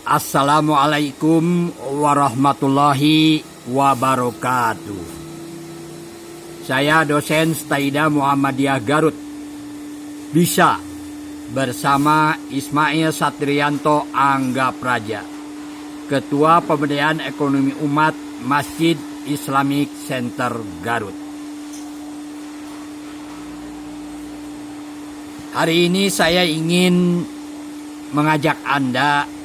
Assalamualaikum warahmatullahi wabarakatuh. Saya dosen Staida Muhammadiyah Garut. Bisa bersama Ismail Satrianto Angga Praja, Ketua Pemberdayaan Ekonomi Umat Masjid Islamic Center Garut. Hari ini saya ingin mengajak Anda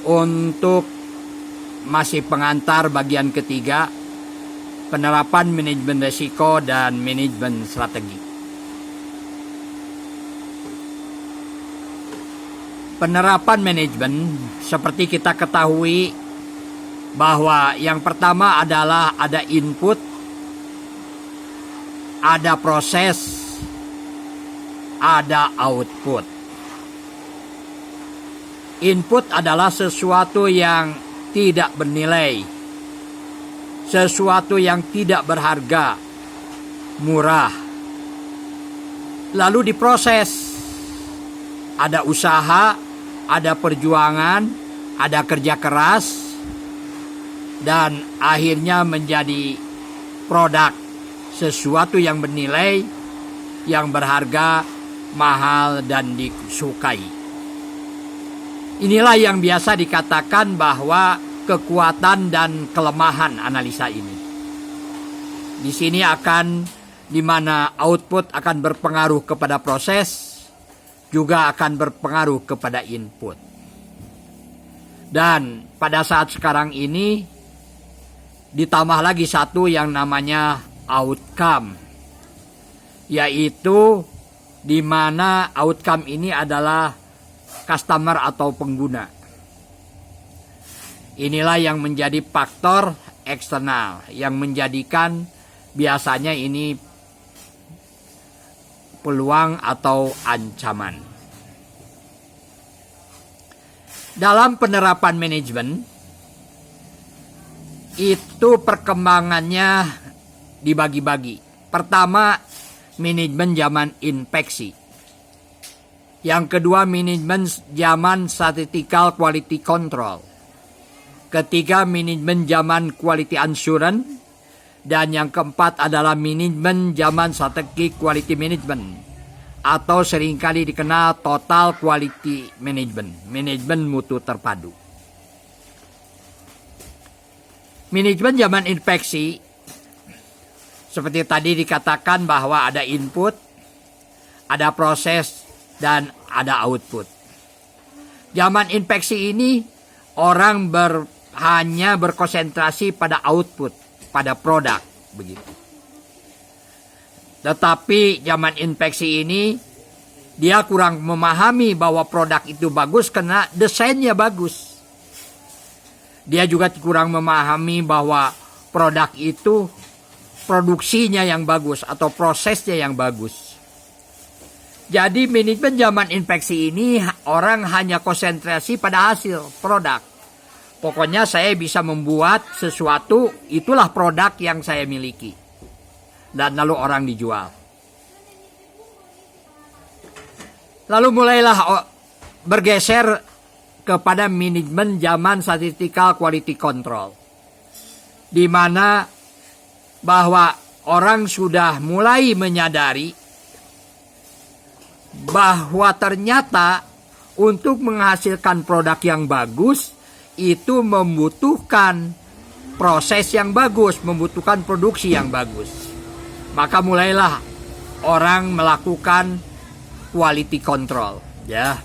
untuk masih pengantar bagian ketiga, penerapan manajemen risiko dan manajemen strategi. Penerapan manajemen seperti kita ketahui bahwa yang pertama adalah ada input, ada proses, ada output. Input adalah sesuatu yang tidak bernilai, sesuatu yang tidak berharga, murah. Lalu diproses. Ada usaha, ada perjuangan, ada kerja keras, dan akhirnya menjadi produk, sesuatu yang bernilai, yang berharga, mahal, dan disukai. Inilah yang biasa dikatakan bahwa kekuatan dan kelemahan analisa ini. Di sini di mana output akan berpengaruh kepada proses, juga akan berpengaruh kepada input. Dan pada saat sekarang ini ditambah lagi satu yang namanya outcome, yaitu di mana outcome ini adalah customer atau pengguna. Inilah yang menjadi faktor eksternal yang menjadikan biasanya ini peluang atau ancaman. Dalam penerapan manajemen itu perkembangannya dibagi-bagi. Pertama, manajemen zaman infeksi. Yang kedua, manajemen zaman statistical quality control. Ketiga, manajemen zaman quality assurance. Dan yang keempat adalah manajemen zaman strategic quality management, atau seringkali dikenal total quality management, manajemen mutu terpadu. Manajemen zaman infeksi, seperti tadi dikatakan bahwa ada input, ada proses, dan ada output. Zaman infeksi ini orang hanya berkonsentrasi pada output, pada produk, begitu. Tetapi zaman infeksi ini dia kurang memahami bahwa produk itu bagus karena desainnya bagus. Dia juga kurang memahami bahwa produk itu produksinya yang bagus atau prosesnya yang bagus. Jadi manajemen zaman infeksi ini orang hanya konsentrasi pada hasil produk. Pokoknya saya bisa membuat sesuatu, itulah produk yang saya miliki. Dan lalu orang dijual. Lalu mulailah bergeser kepada manajemen zaman statistical quality control. Di mana bahwa orang sudah mulai menyadari bahwa ternyata untuk menghasilkan produk yang bagus itu membutuhkan proses yang bagus, membutuhkan produksi yang bagus. Maka mulailah orang melakukan quality control, ya.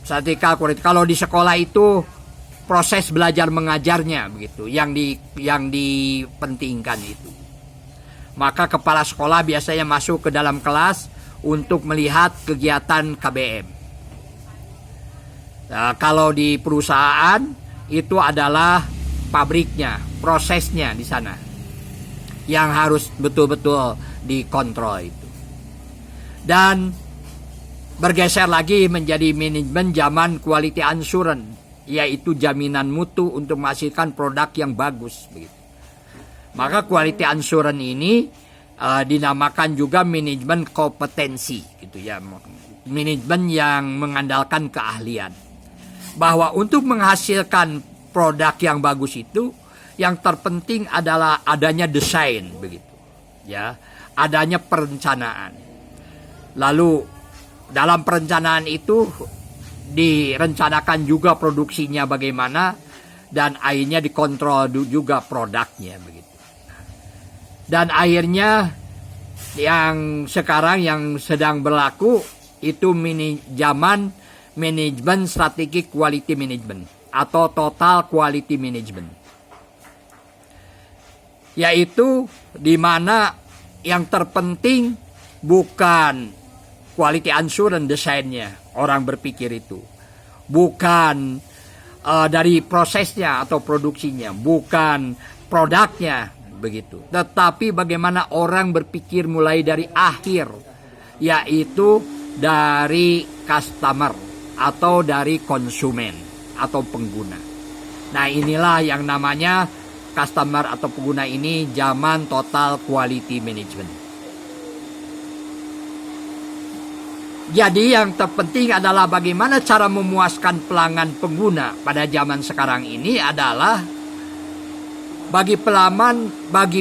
Statistical quality. Kalau di sekolah itu proses belajar mengajarnya begitu, yang dipentingkan itu. Maka kepala sekolah biasanya masuk ke dalam kelas untuk melihat kegiatan KBM. Nah, kalau di perusahaan itu adalah pabriknya, prosesnya di sana yang harus betul-betul dikontrol itu. Dan bergeser lagi menjadi manajemen zaman quality assurance, yaitu jaminan mutu untuk menghasilkan produk yang bagus begitu. Maka quality assurance ini dinamakan juga manajemen kompetensi gitu ya. manajemen yang mengandalkan keahlian. Bahwa untuk menghasilkan produk yang bagus itu, yang terpenting adalah adanya desain, begitu. Ya, adanya perencanaan. Lalu dalam perencanaan itu direncanakan juga produksinya bagaimana, dan akhirnya dikontrol juga produknya, begitu. Dan akhirnya yang sekarang yang sedang berlaku itu zaman manajemen strategi quality management atau total quality management, yaitu di mana yang terpenting bukan quality assurance desainnya, orang berpikir itu bukan dari prosesnya atau produksinya, bukan produknya, begitu, tetapi bagaimana orang berpikir mulai dari akhir, yaitu dari customer atau dari konsumen atau pengguna. Nah, inilah yang namanya customer atau pengguna ini zaman total quality management. Jadi yang terpenting adalah bagaimana cara memuaskan pelanggan pengguna pada zaman sekarang ini adalah bagi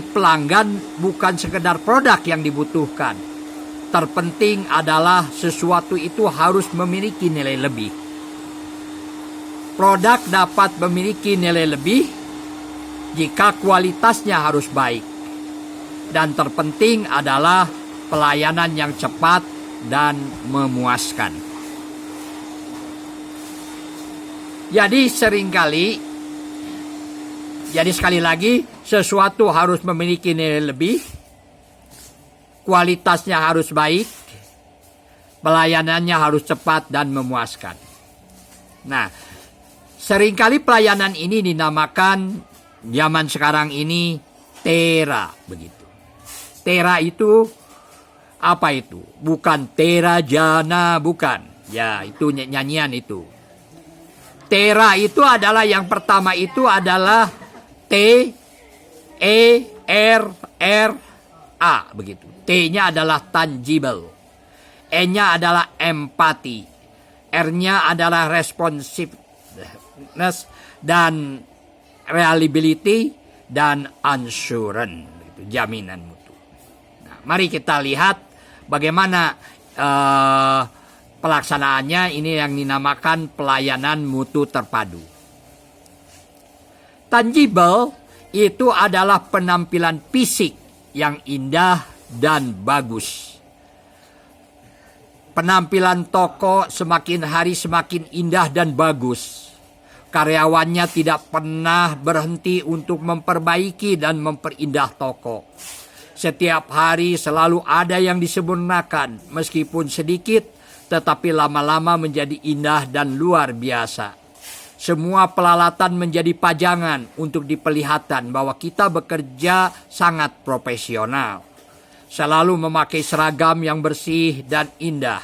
pelanggan bukan sekedar produk yang dibutuhkan. Terpenting adalah sesuatu itu harus memiliki nilai lebih. Produk dapat memiliki nilai lebih jika kualitasnya harus baik. Dan terpenting adalah pelayanan yang cepat dan memuaskan. Jadi sekali lagi sesuatu harus memiliki nilai lebih, kualitasnya harus baik, pelayanannya harus cepat dan memuaskan. Nah, seringkali pelayanan ini dinamakan zaman sekarang ini Tera, begitu. Tera itu apa itu? Bukan Tera Jana, bukan. Ya, itu nyanyian itu. Tera itu adalah yang pertama itu adalah T-E-R-R-A, begitu. T-nya adalah tangible, E-nya adalah empati, R-nya adalah responsiveness dan reliability dan assurance, jaminan mutu. Nah, mari kita lihat bagaimana pelaksanaannya. Ini yang dinamakan pelayanan mutu terpadu. Tangible itu adalah penampilan fisik yang indah dan bagus. Penampilan toko semakin hari semakin indah dan bagus. Karyawannya tidak pernah berhenti untuk memperbaiki dan memperindah toko. Setiap hari selalu ada yang disempurnakan, meskipun sedikit, tetapi lama-lama menjadi indah dan luar biasa. Semua peralatan menjadi pajangan untuk diperlihatkan bahwa kita bekerja sangat profesional. Selalu memakai seragam yang bersih dan indah.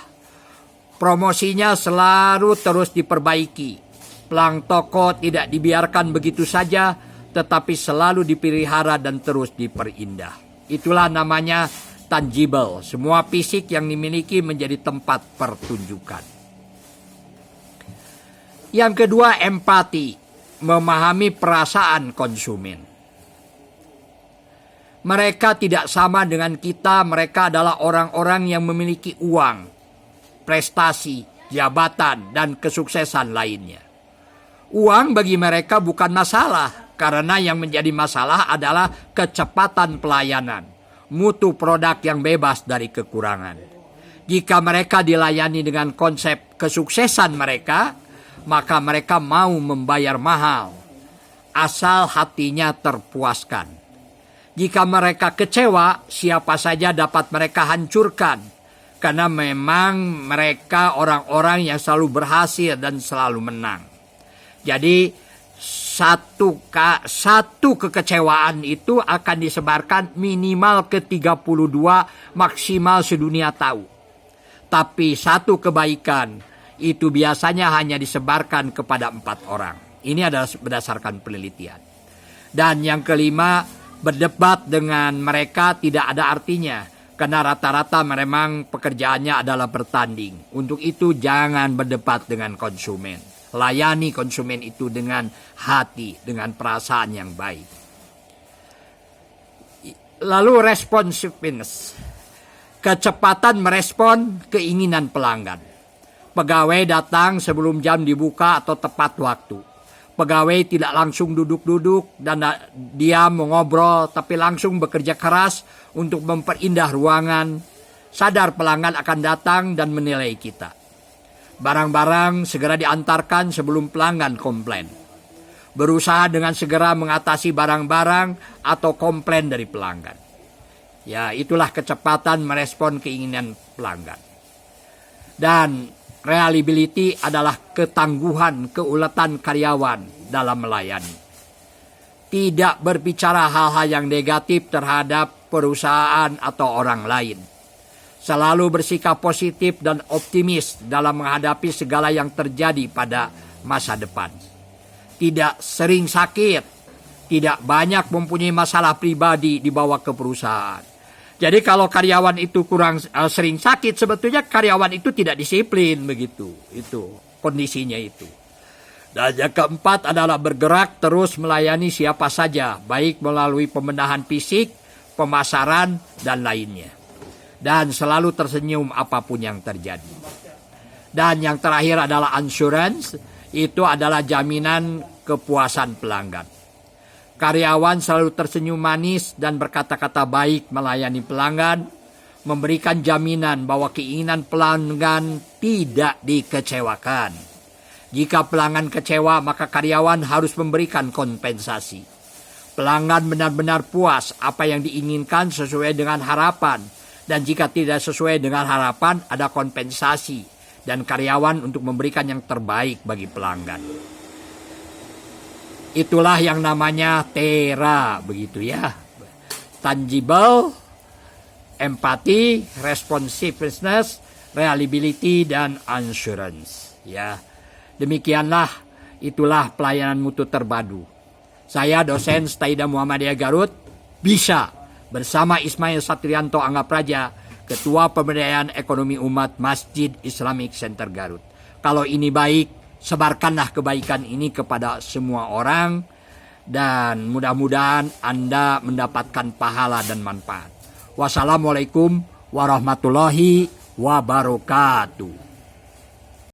Promosinya selalu terus diperbaiki. Pelang toko tidak dibiarkan begitu saja, tetapi selalu dipelihara dan terus diperindah. Itulah namanya tangible. Semua fisik yang dimiliki menjadi tempat pertunjukan. Yang kedua, empati. Memahami perasaan konsumen. Mereka tidak sama dengan kita. Mereka adalah orang-orang yang memiliki uang, prestasi, jabatan, dan kesuksesan lainnya. Uang bagi mereka bukan masalah, karena yang menjadi masalah adalah kecepatan pelayanan, mutu produk yang bebas dari kekurangan. Jika mereka dilayani dengan konsep kesuksesan mereka, maka mereka mau membayar mahal, asal hatinya terpuaskan. Jika mereka kecewa, siapa saja dapat mereka hancurkan. Karena memang mereka orang-orang yang selalu berhasil dan selalu menang. Jadi satu kekecewaan itu akan disebarkan minimal ke 32, maksimal sedunia tahu. Tapi satu kebaikan itu biasanya hanya disebarkan kepada 4 orang. Ini adalah berdasarkan penelitian. Dan yang kelima, berdebat dengan mereka tidak ada artinya. Karena rata-rata memang pekerjaannya adalah bertanding. Untuk itu jangan berdebat dengan konsumen. Layani konsumen itu dengan hati, dengan perasaan yang baik. Lalu responsiveness. Kecepatan merespon keinginan pelanggan. Pegawai datang sebelum jam dibuka atau tepat waktu. Pegawai tidak langsung duduk-duduk dan dia mengobrol, tapi langsung bekerja keras untuk memperindah ruangan. Sadar pelanggan akan datang dan menilai kita. Barang-barang segera diantarkan sebelum pelanggan komplain. Berusaha dengan segera mengatasi barang-barang atau komplain dari pelanggan. Ya, itulah kecepatan merespon keinginan pelanggan. Dan reliability adalah ketangguhan, keuletan karyawan dalam melayani. Tidak berbicara hal-hal yang negatif terhadap perusahaan atau orang lain. Selalu bersikap positif dan optimis dalam menghadapi segala yang terjadi pada masa depan. Tidak sering sakit, tidak banyak mempunyai masalah pribadi dibawa ke perusahaan. Jadi kalau karyawan itu kurang sering sakit, sebetulnya karyawan itu tidak disiplin begitu. Itu kondisinya itu. Dan yang keempat adalah bergerak terus melayani siapa saja, baik melalui pembenahan fisik, pemasaran, dan lainnya. Dan selalu tersenyum apapun yang terjadi. Dan yang terakhir adalah insurance, itu adalah jaminan kepuasan pelanggan. Karyawan selalu tersenyum manis dan berkata-kata baik melayani pelanggan, memberikan jaminan bahwa keinginan pelanggan tidak dikecewakan. Jika pelanggan kecewa, maka karyawan harus memberikan kompensasi. Pelanggan benar-benar puas apa yang diinginkan sesuai dengan harapan, dan jika tidak sesuai dengan harapan, ada kompensasi dan karyawan untuk memberikan yang terbaik bagi pelanggan. Itulah yang namanya TERA, begitu ya. Tangible, empathy, responsiveness, reliability, dan assurance. Ya, demikianlah, itulah pelayanan mutu terpadu. Saya dosen Staida Muhammadiyah Garut, bisa bersama Ismail Satrianto Angga Praja, Ketua Pemberdayaan Ekonomi Umat Masjid Islamic Center Garut. Kalau ini baik, sebarkanlah kebaikan ini kepada semua orang dan mudah-mudahan Anda mendapatkan pahala dan manfaat. Wassalamualaikum warahmatullahi wabarakatuh.